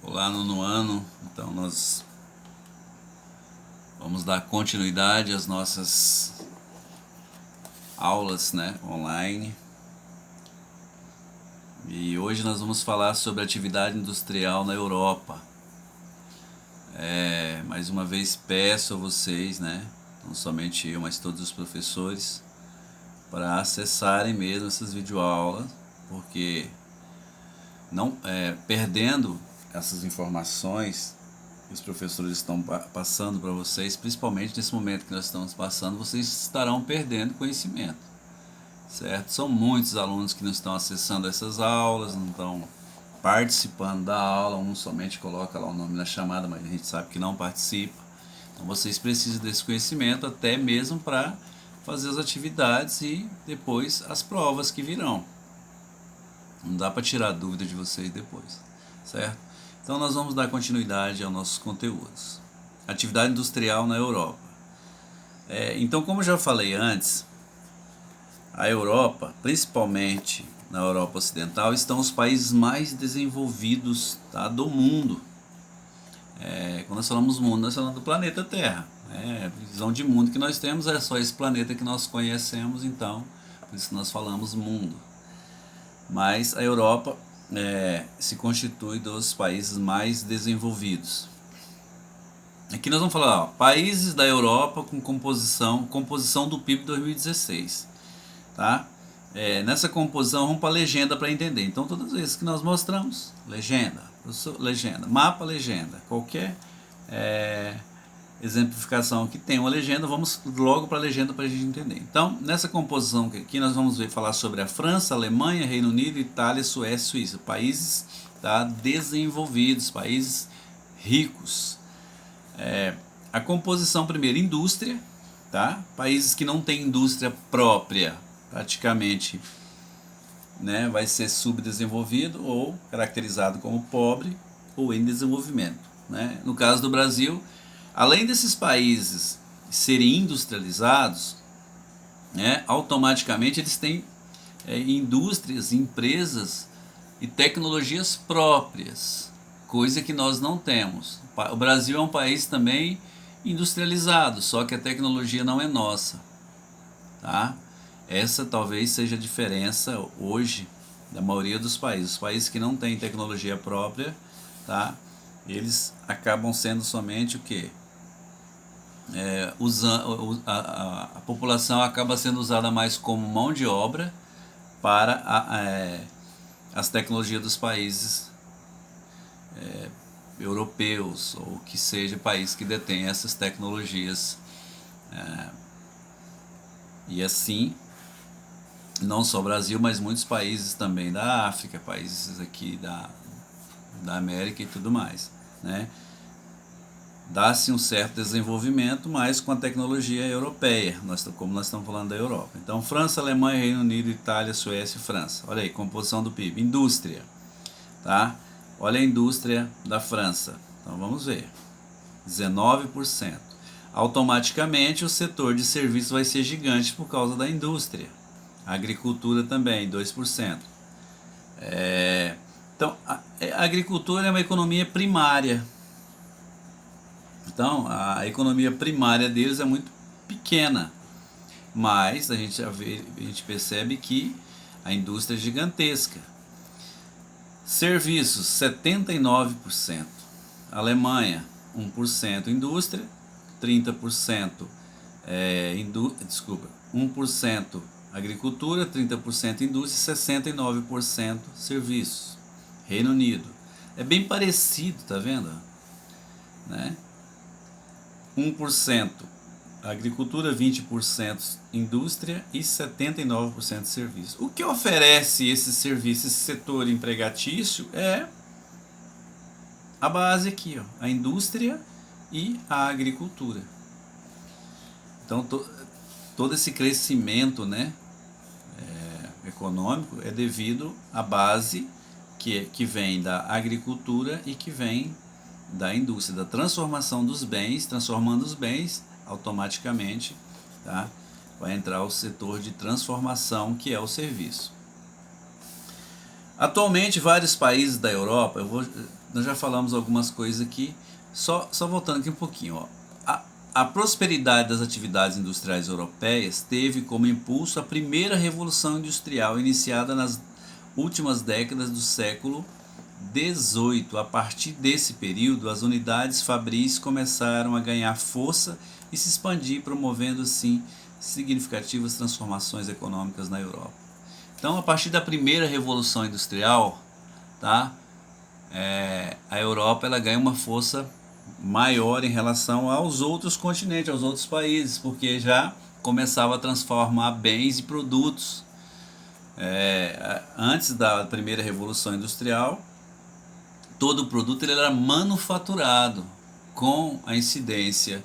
Olá, nono ano. Então nós vamos dar continuidade às nossas aulas, online. E hoje nós vamos falar sobre atividade industrial na Europa. Mais uma vez peço a vocês, não somente eu, mas todos os professores, para acessarem mesmo essas videoaulas, porque não perdendo essas informações que os professores estão passando para vocês, principalmente nesse momento que nós estamos passando, vocês estarão perdendo conhecimento, certo? São muitos alunos que não estão acessando essas aulas, não estão participando da aula, um somente coloca lá o nome na chamada, mas a gente sabe que não participa. Então vocês precisam desse conhecimento até mesmo para fazer as atividades e depois as provas que virão. Não dá para tirar dúvida de vocês depois, certo? Então nós vamos dar continuidade aos nossos conteúdos. Atividade industrial na Europa. Então, como eu já falei antes, a Europa, principalmente na Europa Ocidental, estão os países mais desenvolvidos, do mundo. Quando nós falamos mundo, nós falamos do planeta Terra. A visão de mundo que nós temos é só esse planeta que nós conhecemos, então, por isso que nós falamos mundo. Mas a Europa se constitui dos países mais desenvolvidos. Aqui nós vamos falar, países da Europa com composição do PIB 2016, tá? Nessa composição vamos para a legenda para entender. Então todas as vezes que nós mostramos, legenda, mapa, legenda, qualquer exemplificação que tem uma legenda, vamos logo para a legenda para a gente entender. Então, nessa composição aqui nós vamos falar sobre a França, Alemanha, Reino Unido, Itália, Suécia e Suíça. Países desenvolvidos, países ricos. A composição primeiro, indústria, países que não têm indústria própria, praticamente vai ser subdesenvolvido ou caracterizado como pobre ou em desenvolvimento. No caso do Brasil, além desses países serem industrializados, automaticamente eles têm indústrias, empresas e tecnologias próprias, coisa que nós não temos. O Brasil é um país também industrializado, só que a tecnologia não é nossa. Essa talvez seja a diferença hoje da maioria dos países. Os países que não têm tecnologia própria, eles acabam sendo somente o quê? A população acaba sendo usada mais como mão de obra para as tecnologias dos países europeus, ou que seja país que detém essas tecnologias. E assim, não só o Brasil, mas muitos países também da África, países aqui da América e tudo mais, dá-se um certo desenvolvimento, mas com a tecnologia europeia, como nós estamos falando da Europa. Então, França, Alemanha, Reino Unido, Itália, Suécia e França. Olha aí, composição do PIB. Indústria, olha a indústria da França. Então, vamos ver. 19%. Automaticamente, o setor de serviços vai ser gigante por causa da indústria. A agricultura também, 2%. Então, a agricultura é uma economia primária. Então, a economia primária deles é muito pequena, mas a gente percebe que a indústria é gigantesca. Serviços, 79%. Alemanha, 1% indústria, 30% 1% agricultura, 30% indústria e 69% serviços. Reino Unido. É bem parecido, tá vendo? 1% agricultura, 20% indústria e 79% serviço. O que oferece esse serviço, esse setor empregatício é a base aqui, a indústria e a agricultura. Então todo esse crescimento econômico é devido à base que vem da agricultura e que vem da indústria, da transformação dos bens, transformando os bens, automaticamente vai entrar o setor de transformação, que é o serviço. Atualmente, vários países da Europa, eu vou nós já falamos algumas coisas aqui, só voltando aqui um pouquinho. Ó. A prosperidade das atividades industriais europeias teve como impulso a primeira revolução industrial iniciada nas últimas décadas do século XVIII. A partir desse período, as unidades fabris começaram a ganhar força e se expandir, promovendo assim significativas transformações econômicas na Europa. Então, a partir da primeira revolução industrial, tá? A Europa ela ganha uma força maior em relação aos outros continentes, aos outros países, porque já começava a transformar bens e produtos. Antes da primeira revolução industrial, todo o produto ele era manufaturado. Com a incidência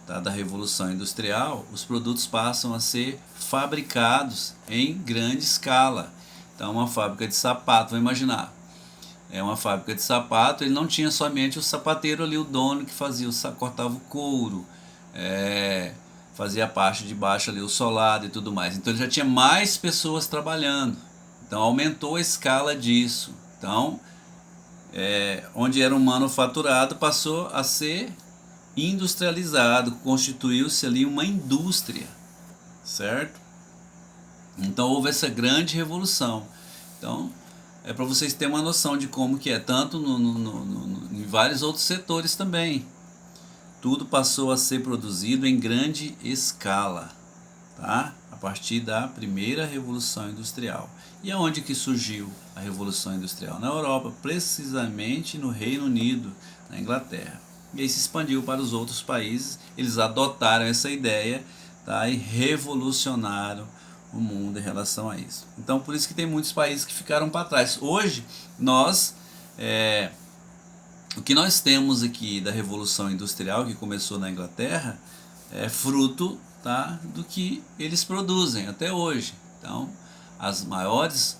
da revolução industrial, os produtos passam a ser fabricados em grande escala. Então, uma fábrica de sapato, vamos imaginar, uma fábrica de sapato, ele não tinha somente o sapateiro ali, o dono que fazia, cortava o couro, fazia a parte de baixo ali, o solado e tudo mais. Então ele já tinha mais pessoas trabalhando. Então aumentou a escala disso. Então, onde era um manufaturado passou a ser industrializado, constituiu-se ali uma indústria, certo? Então houve essa grande revolução. Então, é para vocês terem uma noção de como que é, tanto em vários outros setores também. Tudo passou a ser produzido em grande escala, tá? A partir da primeira Revolução Industrial. E aonde que surgiu a Revolução Industrial? Na Europa, precisamente no Reino Unido, na Inglaterra. E aí se expandiu para os outros países, eles adotaram essa ideia, tá? E revolucionaram o mundo em relação a isso. Então por isso que tem muitos países que ficaram para trás. Hoje o que nós temos aqui da Revolução Industrial que começou na Inglaterra é fruto, tá, do que eles produzem até hoje. Então as maiores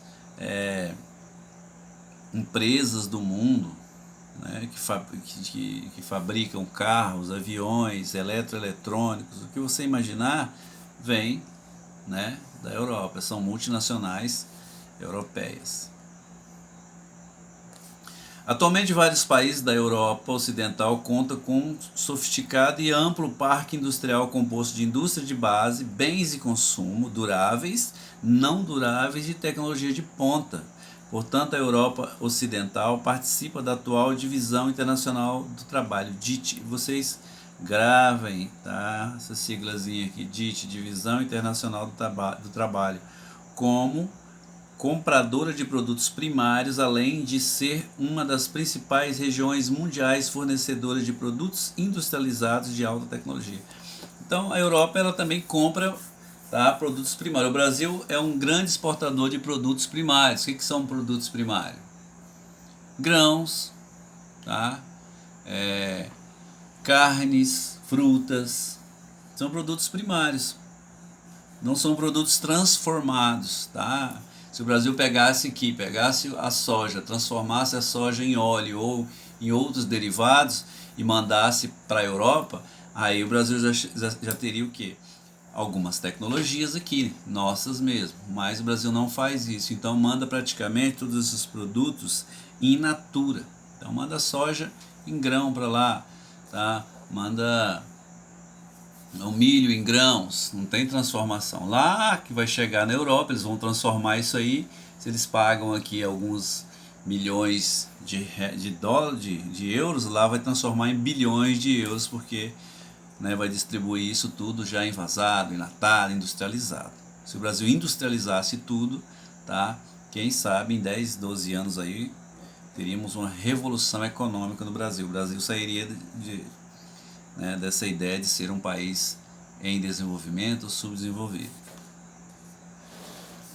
empresas do mundo, né, que fabricam carros, aviões, eletroeletrônicos, o que você imaginar, vem, né, da Europa, são multinacionais europeias. Atualmente, vários países da Europa Ocidental contam com um sofisticado e amplo parque industrial composto de indústria de base, bens de consumo duráveis, não duráveis e tecnologia de ponta. Portanto, a Europa Ocidental participa da atual Divisão Internacional do Trabalho, DIT. Vocês gravem, tá? Essa siglazinha aqui, DIT, Divisão Internacional do Trabalho, como compradora de produtos primários, além de ser uma das principais regiões mundiais fornecedoras de produtos industrializados de alta tecnologia. Então a Europa ela também compra, tá, produtos primários. O Brasil é um grande exportador de produtos primários. O que são produtos primários? Grãos, tá? Carnes, frutas, são produtos primários. Não são produtos transformados, tá? Se o Brasil pegasse a soja, transformasse a soja em óleo ou em outros derivados e mandasse para a Europa, aí o Brasil já teria o quê? Algumas tecnologias aqui, nossas mesmo, mas o Brasil não faz isso, então manda praticamente todos esses produtos in natura. Então manda soja em grão para lá, tá? Manda o milho em grãos, não tem transformação. Lá que vai chegar na Europa, eles vão transformar isso aí. Se eles pagam aqui alguns milhões de euros, lá vai transformar em bilhões de euros, porque, né, vai distribuir isso tudo já envasado, enlatado, industrializado. Se o Brasil industrializasse tudo, tá? Quem sabe em 10, 12 anos aí teríamos uma revolução econômica no Brasil. O Brasil sairia dessa ideia de ser um país em desenvolvimento, subdesenvolvido.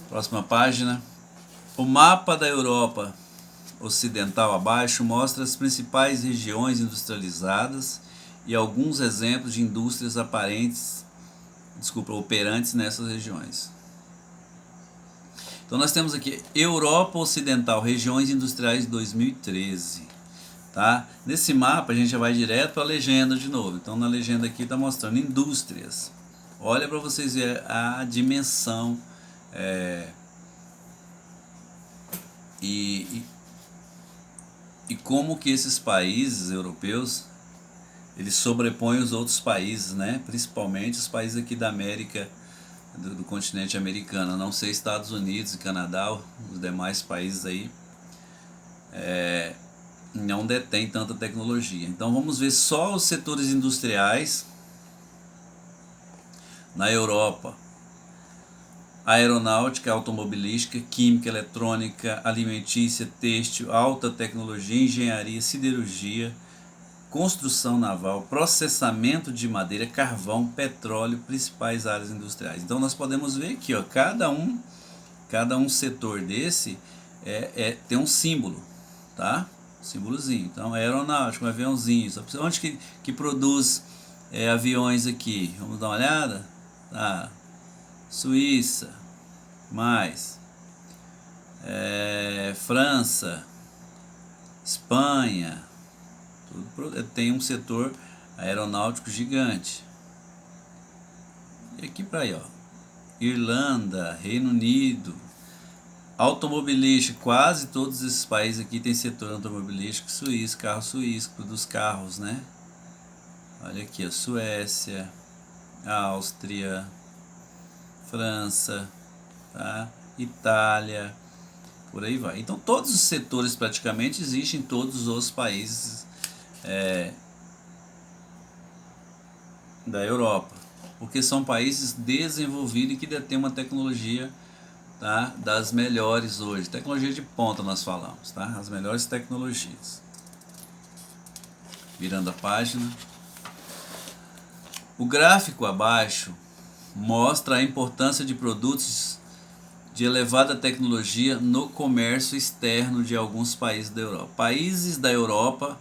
Próxima página. O mapa da Europa Ocidental abaixo mostra as principais regiões industrializadas e alguns exemplos de indústrias operantes nessas regiões. Então nós temos aqui Europa Ocidental, regiões industriais de 2013. Tá? Nesse mapa a gente já vai direto para a legenda de novo. Então na legenda aqui está mostrando indústrias. Olha para vocês verem a dimensão e e como que esses países europeus eles sobrepõem os outros países, né? Principalmente os países aqui da América, do continente americano. Não sei Estados Unidos e Canadá, os demais países aí não detêm tanta tecnologia. Então vamos ver só os setores industriais na Europa: aeronáutica, automobilística, química, eletrônica, alimentícia, têxtil, alta tecnologia, engenharia, siderurgia, construção naval, processamento de madeira, carvão, petróleo, principais áreas industriais. Então nós podemos ver aqui, ó, cada um setor desse tem um símbolo, tá? Um símbolozinho. Então aeronáutico, um aviãozinho. Onde que produz aviões aqui? Vamos dar uma olhada? Tá. Suíça, mais França, Espanha, tudo tem um setor aeronáutico gigante. E aqui para aí, ó, Irlanda, Reino Unido, automobilístico, quase todos esses países aqui tem setor automobilístico. Suíça, carro suíço, dos carros, né? Olha aqui, a Suécia, a Áustria, França, tá? Itália, por aí vai. Então todos os setores praticamente existem em todos os países da Europa, porque são países desenvolvidos e que detêm uma tecnologia, tá, das melhores hoje. Tecnologia de ponta nós falamos, tá? As melhores tecnologias. Virando a página. O gráfico abaixo mostra a importância de produtos de elevada tecnologia no comércio externo de alguns países da Europa. Países da Europa,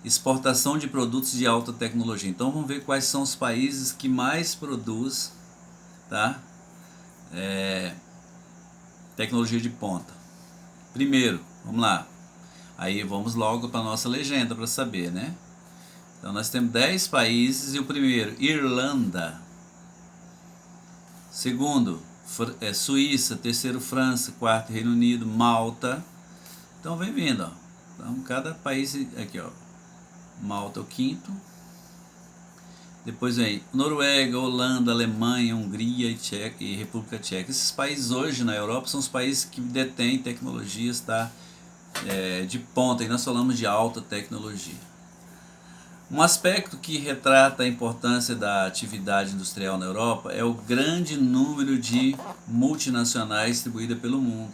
exportação de produtos de alta tecnologia. Então vamos ver quais são os países que mais produzem, tá? Tecnologia de ponta. Primeiro, vamos lá. Aí vamos logo para a nossa legenda para saber, né? Então nós temos 10 países e o primeiro, Irlanda. Segundo, Suíça. Terceiro, França. Quarto, Reino Unido. Malta. Então vem vindo, ó. Então cada país aqui, ó. Malta é o quinto. Depois vem Noruega, Holanda, Alemanha, Hungria e República Tcheca. Esses países hoje na Europa são os países que detêm tecnologias, tá? De ponta, e nós falamos de alta tecnologia. Um aspecto que retrata a importância da atividade industrial na Europa é o grande número de multinacionais distribuídas pelo mundo.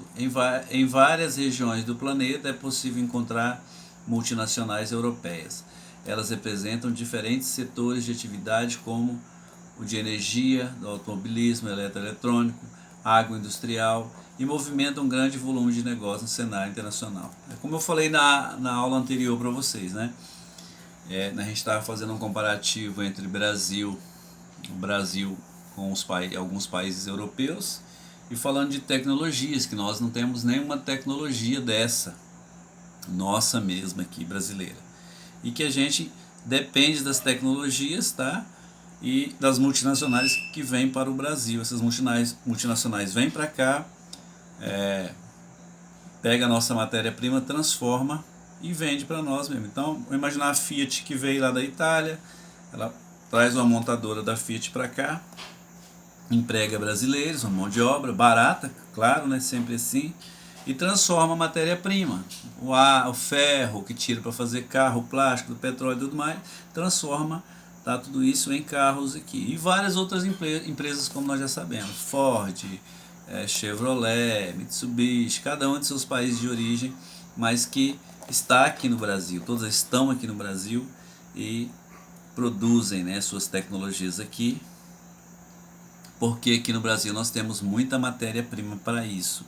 Em várias regiões do planeta é possível encontrar multinacionais europeias. Elas representam diferentes setores de atividade, como o de energia, do automobilismo, eletroeletrônico, agroindustrial, e movimentam um grande volume de negócio no cenário internacional. Como eu falei na aula anterior para vocês, né? A gente estava fazendo um comparativo entre o Brasil com alguns países europeus, e falando de tecnologias, que nós não temos nenhuma tecnologia dessa, nossa mesma aqui, brasileira. E que a gente depende das tecnologias, tá? E das multinacionais que vêm para o Brasil. Essas multinacionais vêm para cá, pega a nossa matéria-prima, transforma e vende para nós mesmo. Então, vou imaginar a Fiat, que veio lá da Itália, ela traz uma montadora da Fiat para cá, emprega brasileiros, uma mão de obra barata, claro, né, sempre assim, e transforma a matéria-prima, o ferro que tira para fazer carro, o plástico, o petróleo e tudo mais, transforma, tá, tudo isso em carros aqui. E várias outras empresas, como nós já sabemos, Ford, Chevrolet, Mitsubishi, cada um de seus países de origem, mas que está aqui no Brasil. Todas estão aqui no Brasil e produzem, né, suas tecnologias aqui, porque aqui no Brasil nós temos muita matéria-prima para isso.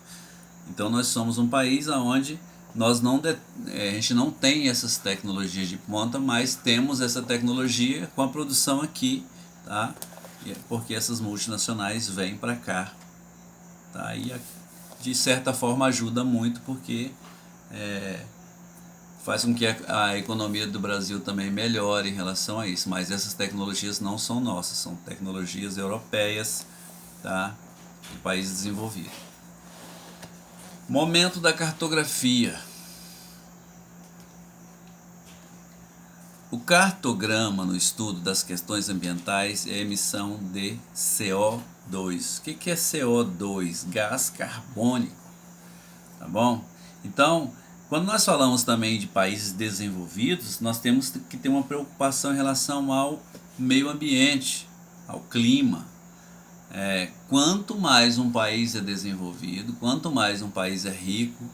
Então nós somos um país onde a gente não tem essas tecnologias de ponta, mas temos essa tecnologia com a produção aqui, tá? Porque essas multinacionais vêm para cá, tá? E de certa forma ajuda muito, porque faz com que a economia do Brasil também melhore em relação a isso. Mas essas tecnologias não são nossas, são tecnologias europeias, tá? De países desenvolvidos. Momento da cartografia. O cartograma no estudo das questões ambientais é a emissão de CO2. O que é CO2? Gás carbônico, tá bom? Então, quando nós falamos também de países desenvolvidos, nós temos que ter uma preocupação em relação ao meio ambiente, ao clima. Quanto mais um país é desenvolvido, quanto mais um país é rico,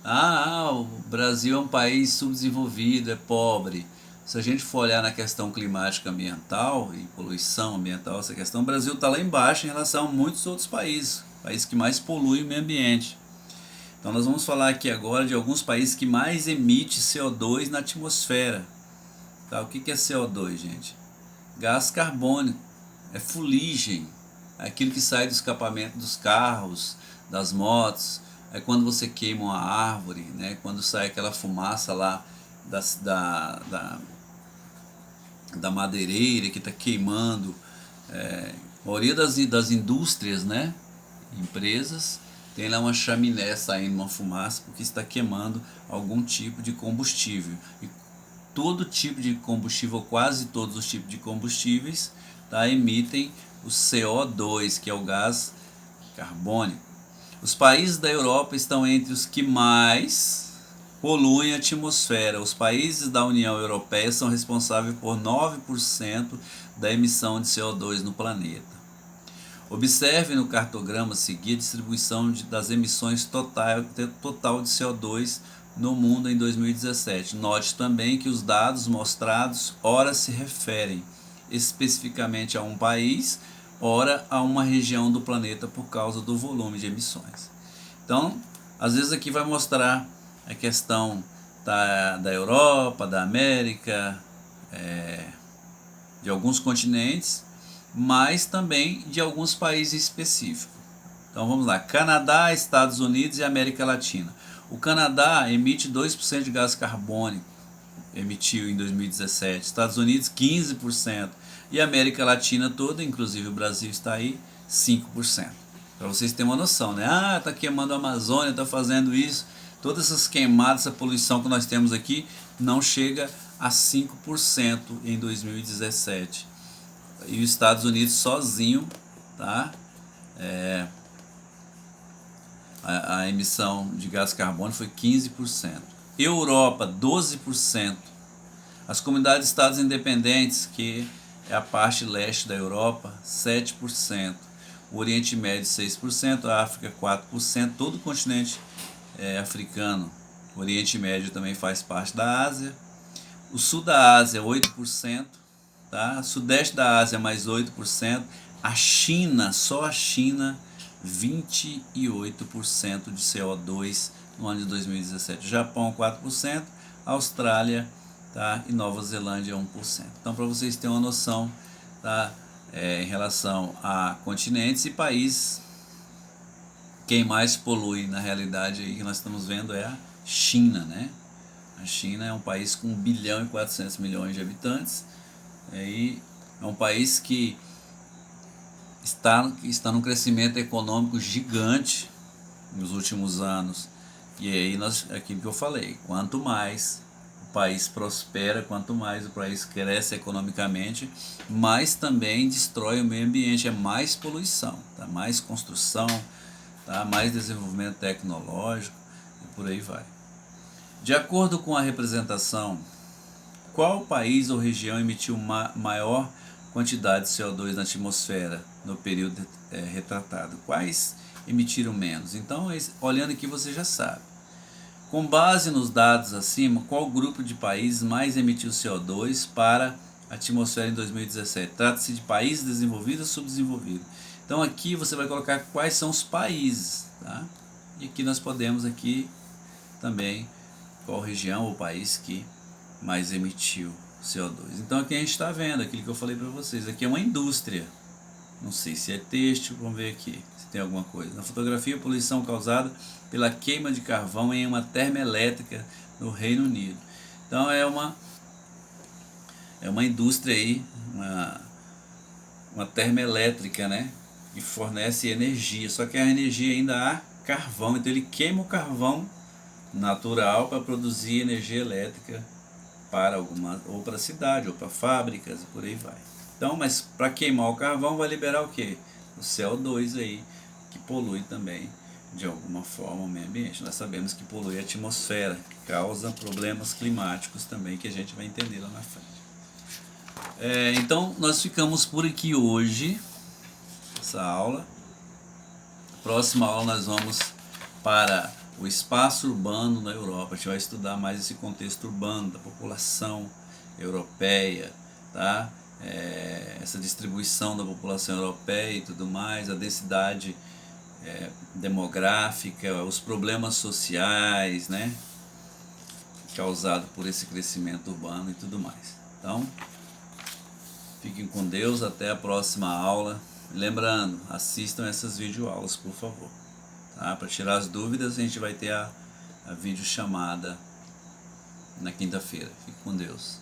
o Brasil é um país subdesenvolvido, é pobre. Se a gente for olhar na questão climática ambiental e poluição ambiental, essa questão, o Brasil está lá embaixo em relação a muitos outros países que mais poluem o meio ambiente. Então nós vamos falar aqui agora de alguns países que mais emitem CO2 na atmosfera. Tá? O que é CO2, gente? Gás carbônico, é fuligem, é aquilo que sai do escapamento dos carros, das motos, é quando você queima uma árvore, né? Quando sai aquela fumaça lá da madeireira que está queimando. A maioria das indústrias, né? Empresas, tem lá uma chaminé saindo uma fumaça porque está queimando algum tipo de combustível. E todo tipo de combustível, quase todos os tipos de combustíveis, tá, emitem o CO2, que é o gás carbônico. Os países da Europa estão entre os que mais poluem a atmosfera. Os países da União Europeia são responsáveis por 9% da emissão de CO2 no planeta. Observe no cartograma a seguir a distribuição das emissões total de CO2 no mundo em 2017. Note também que os dados mostrados ora se referem especificamente a um país, ora a uma região do planeta por causa do volume de emissões. Então, às vezes aqui vai mostrar a questão da Europa, da América, de alguns continentes, mas também de alguns países específicos. Então vamos lá, Canadá, Estados Unidos e América Latina. O Canadá emite 2% de gás carbônico, emitiu em 2017, Estados Unidos 15%, e a América Latina toda, inclusive o Brasil está aí, 5%. Para vocês terem uma noção, né? Está queimando a Amazônia, está fazendo isso, todas essas queimadas, essa poluição que nós temos aqui, não chega a 5% em 2017. E os Estados Unidos sozinho, tá? A emissão de gás carbônico foi 15%. Europa, 12%. As comunidades de estados independentes, que é a parte leste da Europa, 7%. O Oriente Médio, 6%. A África, 4%. Todo o continente africano. O Oriente Médio também faz parte da Ásia. O sul da Ásia, 8%. Tá? Sudeste da Ásia, mais 8%. A China, só a China, 28% de CO2 no ano de 2017. Japão, 4%. Austrália, tá? E Nova Zelândia, 1%. Então, para vocês terem uma noção, tá? Em relação a continentes e países, quem mais polui na realidade aí que nós estamos vendo é a China, né? A China é um país com 1 bilhão e 400 milhões de habitantes, e é um país que está num crescimento econômico gigante nos últimos anos. E aí aquilo que eu falei, quanto mais o país prospera, quanto mais o país cresce economicamente, mais também destrói o meio ambiente, é mais poluição, tá? Mais construção, tá? Mais desenvolvimento tecnológico e por aí vai. De acordo com a representação, qual país ou região emitiu maior quantidade de CO2 na atmosfera no período retratado? Quais emitiram menos? Então, olhando aqui você já sabe. Com base nos dados acima, qual grupo de países mais emitiu CO2 para a atmosfera em 2017? Trata-se de países desenvolvidos ou subdesenvolvidos? Então aqui você vai colocar quais são os países, tá? E aqui nós podemos aqui também qual região ou país que mais emitiu CO2. Então aqui a gente está vendo aquilo que eu falei para vocês. Aqui é uma indústria. Não sei se é têxtil, vamos ver aqui se tem alguma coisa. Na fotografia, poluição causada pela queima de carvão em uma termoelétrica no Reino Unido. Então é uma indústria aí, uma termoelétrica, né? Que fornece energia. Só que a energia ainda há carvão. Então ele queima o carvão natural para produzir energia elétrica para alguma, ou para a cidade, ou para fábricas, e por aí vai. Então, mas para queimar o carvão vai liberar o quê? O CO2 aí, que polui também, de alguma forma, o meio ambiente. Nós sabemos que polui a atmosfera, que causa problemas climáticos também, que a gente vai entender lá na frente. Então, nós ficamos por aqui hoje, essa aula. Próxima aula nós vamos para o espaço urbano na Europa. A gente vai estudar mais esse contexto urbano da população europeia, tá? Essa distribuição da população europeia e tudo mais, a densidade demográfica, os problemas sociais, né? Causado por esse crescimento urbano e tudo mais. Então, fiquem com Deus, até a próxima aula. Lembrando, assistam essas videoaulas, por favor. Tá? Para tirar as dúvidas, a gente vai ter a videochamada na quinta-feira. Fique com Deus.